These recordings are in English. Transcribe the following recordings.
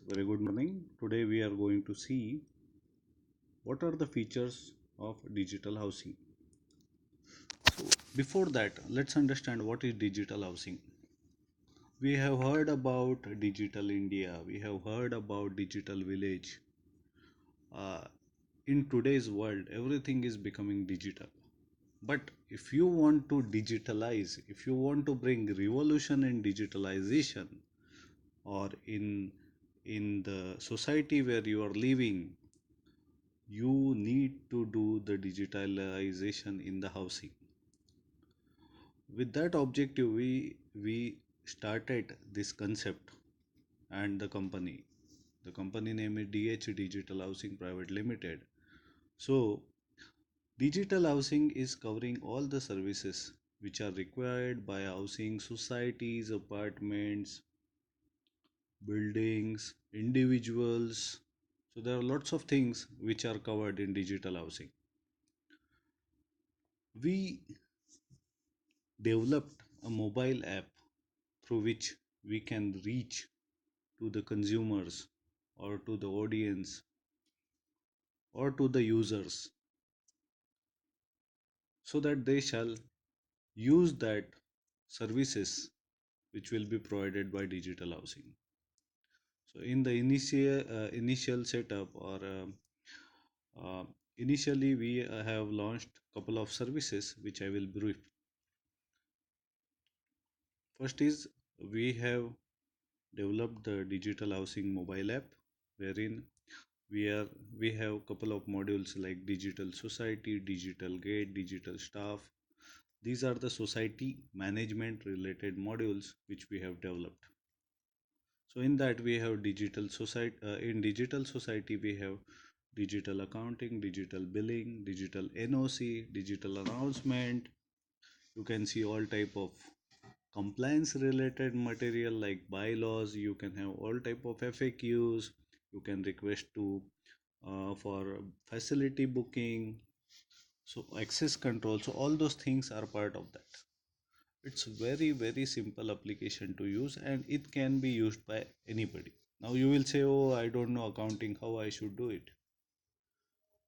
very good morning. Today we are going to see what are the features of digital housing. So before that, let's understand what is digital housing. We have heard about digital India, we have heard about digital village. Uh, in today's world, everything is becoming digital. But if you want to digitalize, if you want to bring revolution in digitalization, or in the society where you are living, you need to do the digitalization in the housing. With that objective, we started this concept and the company name is DH Digital Housing Private Limited. So digital housing is covering all the services which are required by housing societies, apartments, buildings, individuals. So there are lots of things which are covered in digital housing. We developed a mobile app through which we can reach to the consumers or to the audience or to the users so that they shall use that services which will be provided by digital housing. So in the initial setup or uh, initially we have launched couple of services which I will brief. First is we have developed the digital housing mobile app, wherein we are we have couple of modules like digital society, digital gate, digital staff. These are the society management related modules which we have developed. So in that we have digital society. In digital society we have digital accounting, digital billing, digital NOC, digital announcement. You can see all type of compliance related material like bylaws. You can have all type of FAQs. You can request to for facility booking, so access control. So all those things are part of that. It's very simple application to use and it can be used by anybody. Now you will say, oh, I don't know accounting, how I should do it.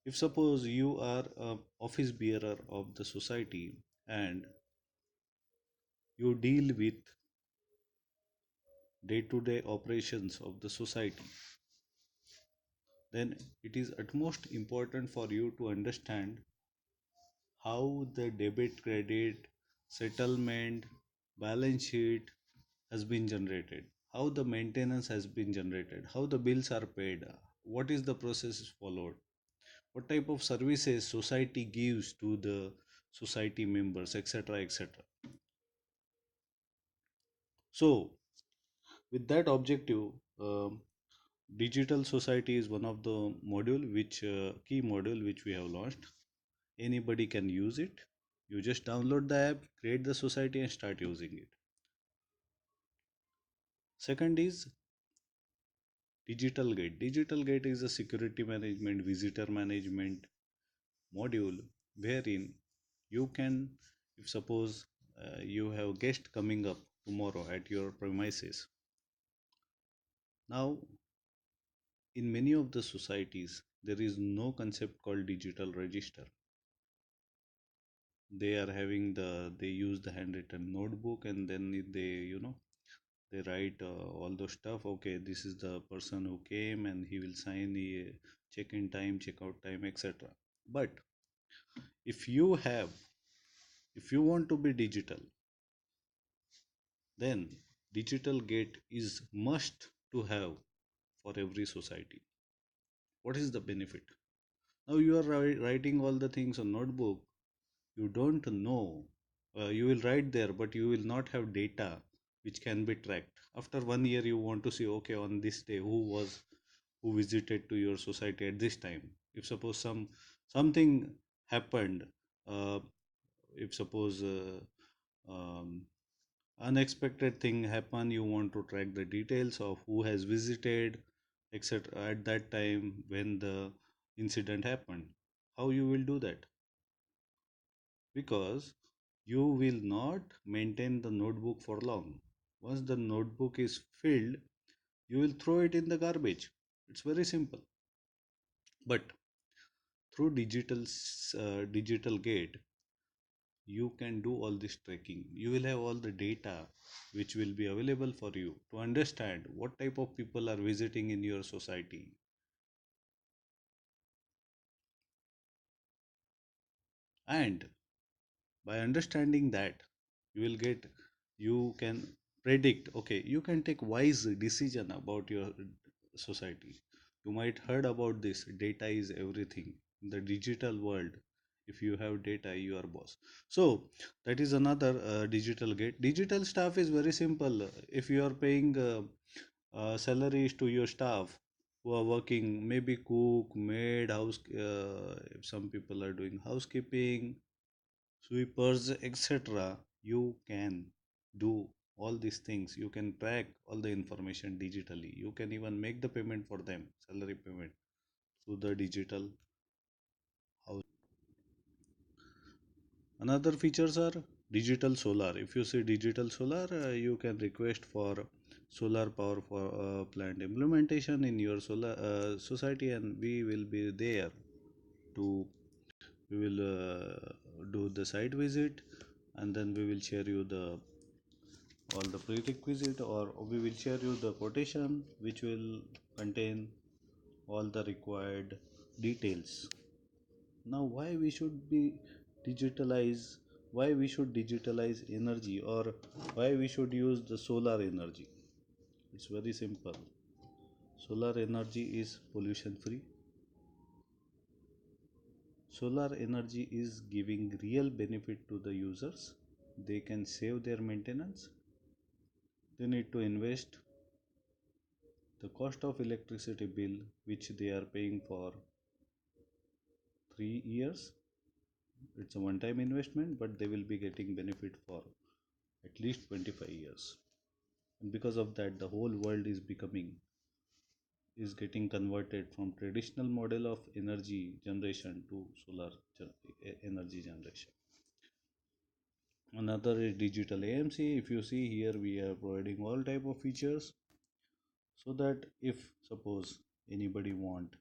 If suppose you are a office bearer of the society and you deal with day to day operations of the society, then it is utmost important for you to understand how the debit, credit, settlement, balance sheet has been generated, how the maintenance has been generated, how the bills are paid, what is the process followed, what type of services society gives to the society members, etc. etc. So, with that objective, digital society is one of the key module which we have launched. Anybody can use it. You just download the app, create the society, and start using it. Second is Digital Gate. Digital Gate is a security management, visitor management module wherein you can, if suppose you have guest coming up tomorrow at your premises. Now, in many of the societies, there is no concept called digital register. They are having they use the handwritten notebook and then they write all those stuff. Okay, this is the person who came and he will sign the check-in time, check-out time, etc. But if you have, if you want to be digital, then digital gate is must to have for every society. What is the benefit? Now you are writing all the things on notebook. You don't know. You will write there, but you will not have data which can be tracked. After 1 year, you want to see, okay, on this day, who visited to your society at this time. If suppose something happened, uh, if suppose unexpected thing happen, you want to track the details of who has visited, etc. at that time when the incident happened. How you will do that? Because you will not maintain the notebook for long. Once the notebook is filled, you will throw it in the garbage. It's very simple. But through digital gate, you can do all this tracking. You will have all the data which will be available for you to understand what type of people are visiting in your society. And by understanding that, you will get, you can predict, okay, you can take wise decision about your society. You might heard about this, data is everything in the digital world. If you have data, you are boss. So that is another digital gate. Digital stuff is very simple. If you are paying salaries to your staff who are working, maybe cook, maid, house, if some people are doing housekeeping, sweepers, etc., you can do all these things. You can track all the information digitally. You can even make the payment for them, salary payment, through the digital house. Another features are digital solar. If you see digital solar, you can request for solar power for plant implementation in your solar society, and we will be there to, we will do the site visit, and then we will share you the all the prerequisite, or we will share you the quotation which will contain all the required details. Now why we should be digitalize, why we should digitalize energy, or why we should use the solar energy? It's very simple. Solar energy is pollution free. Solar energy is giving real benefit to the users. They can save their maintenance. They need to invest the cost of electricity bill which they are paying for 3 years. It's a one time investment, but they will be getting benefit for at least 25 years. And because of that, the whole world is becoming, is getting converted from traditional model of energy generation to solar energy generation. Another is digital AMC. If you see here, we are providing all type of features, so that if suppose anybody want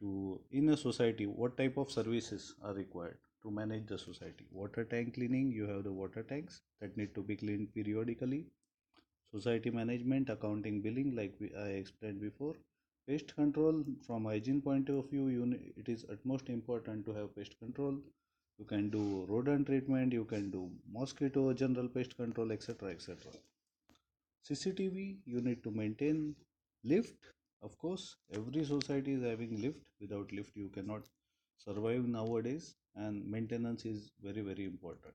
to, in a society, what type of services are required to manage the society? Water tank cleaning, you have the water tanks that need to be cleaned periodically. Society management, accounting, billing, like I explained before. Pest control, from hygiene point of view, it is utmost important to have pest control. You can do rodent treatment, you can do mosquito general pest control, etc., etc. CCTV, you need to maintain. Lift, of course, every society is having lift. Without lift, you cannot survive nowadays, and maintenance is very, very important.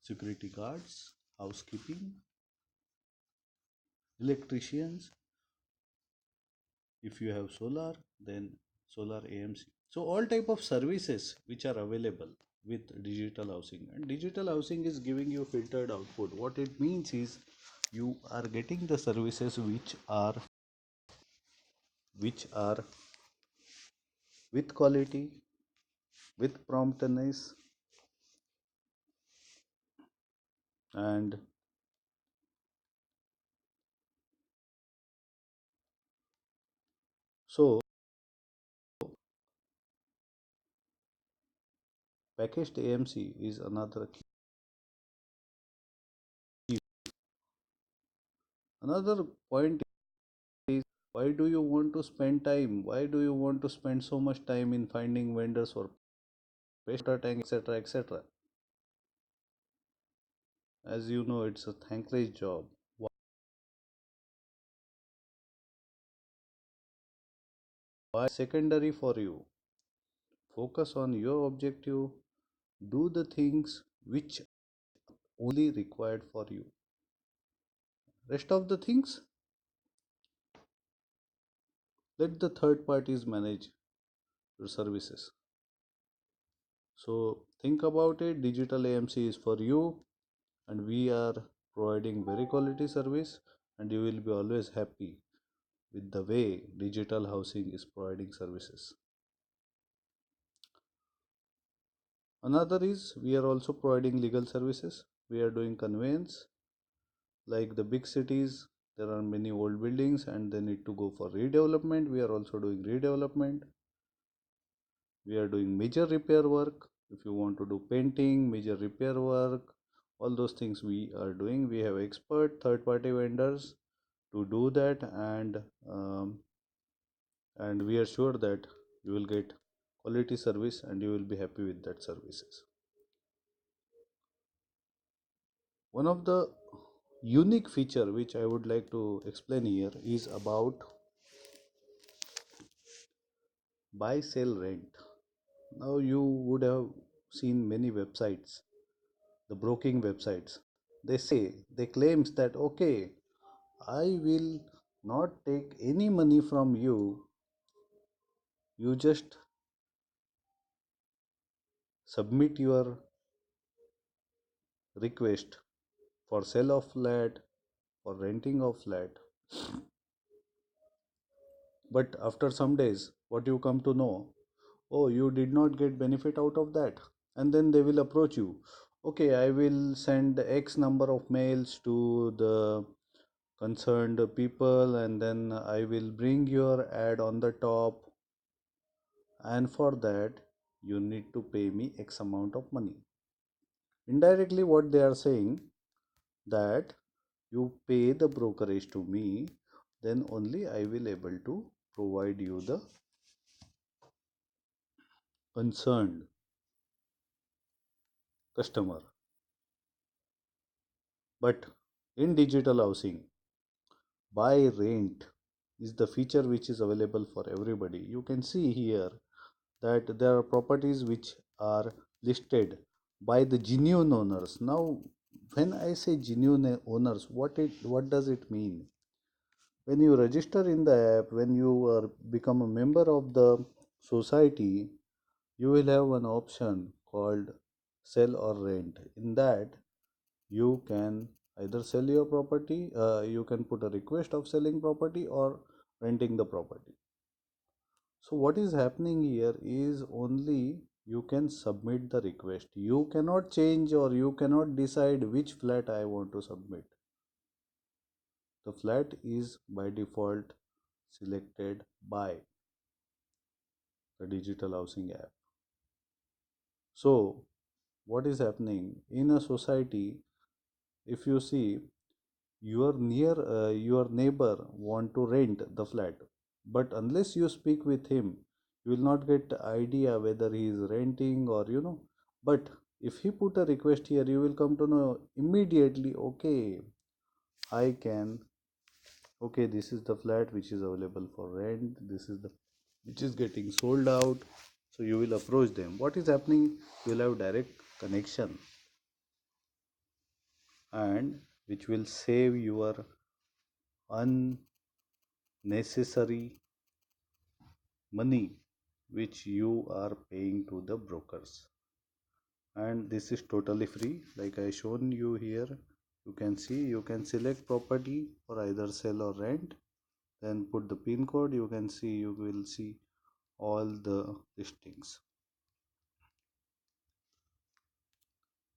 Security guards, housekeeping, electricians. If you have solar, then solar AMC. So all type of services which are available with digital housing, and digital housing is giving you filtered output. What it means is you are getting the services which are with quality, with promptness, and so packaged AMC is another key. Another point is, why do you want to spend time? Why do you want to spend so much time in finding vendors for paste tank, etc., etc.? As you know, it's a thankless job. Why secondary for you? Focus on your objective. Do the things which only required for you. Rest of the things, let the third parties manage your services. So think about it. Digital AMC is for you, and we are providing very quality service, and you will be always happy with the way digital housing is providing services. Another is, we are also providing legal services. We are doing conveyance, like the big cities, there are many old buildings and they need to go for redevelopment. We are also doing redevelopment. We are doing major repair work. If you want to do painting, major repair work, all those things we are doing. We have expert third party vendors to do that, um, and we are sure that you will get quality service and you will be happy with that services. One of the unique feature which I would like to explain here is about buy sell rent. Now you would have seen many websites, the broking websites. They claims that okay, I will not take any money from you. You just submit your request for sale of flat, for renting of flat. But after some days, what you come to know, oh, you did not get benefit out of that. And then they will approach you. Okay, I will send X number of mails to the concerned people, and then I will bring your ad on the top. And for that, you need to pay me X amount of money. Indirectly, what they are saying that you pay the brokerage to me, then only I will able to provide you the concerned customer. But in digital housing, buy rent is the feature which is available for everybody. You can see here that there are properties which are listed by the genuine owners. Now, when I say genuine owners, what does it mean? When you register in the app, when you are become a member of the society, you will have an option called sell or rent. In that, you can either sell your property, you can put a request of selling property or renting the property. So what is happening here is only you can submit the request. You cannot change or you cannot decide which flat I want to submit. The flat is by default selected by the digital housing app. So what is happening in a society, if you see your neighbor want to rent the flat, but unless you speak with him, you will not get idea whether he is renting or but if he put a request here, you will come to know immediately, okay, I can, okay, this is the flat which is available for rent, this is the which is getting sold out. So you will approach them. What is happening, you will have direct connection, and which will save your unnecessary money which you are paying to the brokers. And this is totally free, like I shown you here. You can see, you can select property for either sell or rent, then put the pin code. You can see, you will see all the listings.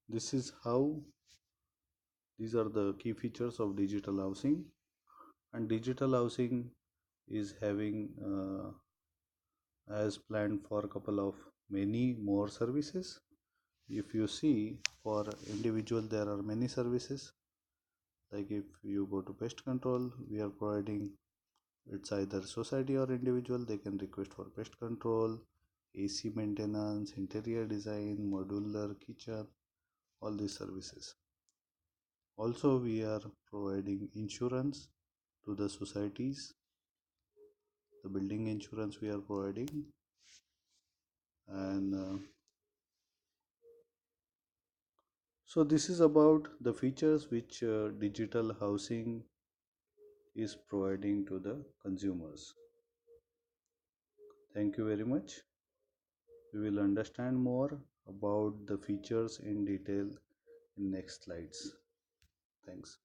This is how, these are the key features of digital housing. And digital housing is having as planned for a couple of many more services. If you see, for individual there are many services, like if you go to pest control, we are providing, it's either society or individual, they can request for pest control, AC maintenance, interior design, modular kitchen, all these services. Also we are providing insurance to the societies, the building insurance we are providing. And so this is about the features which digital housing is providing to the consumers. Thank you very much. We will understand more about the features in detail in next slides. Thanks.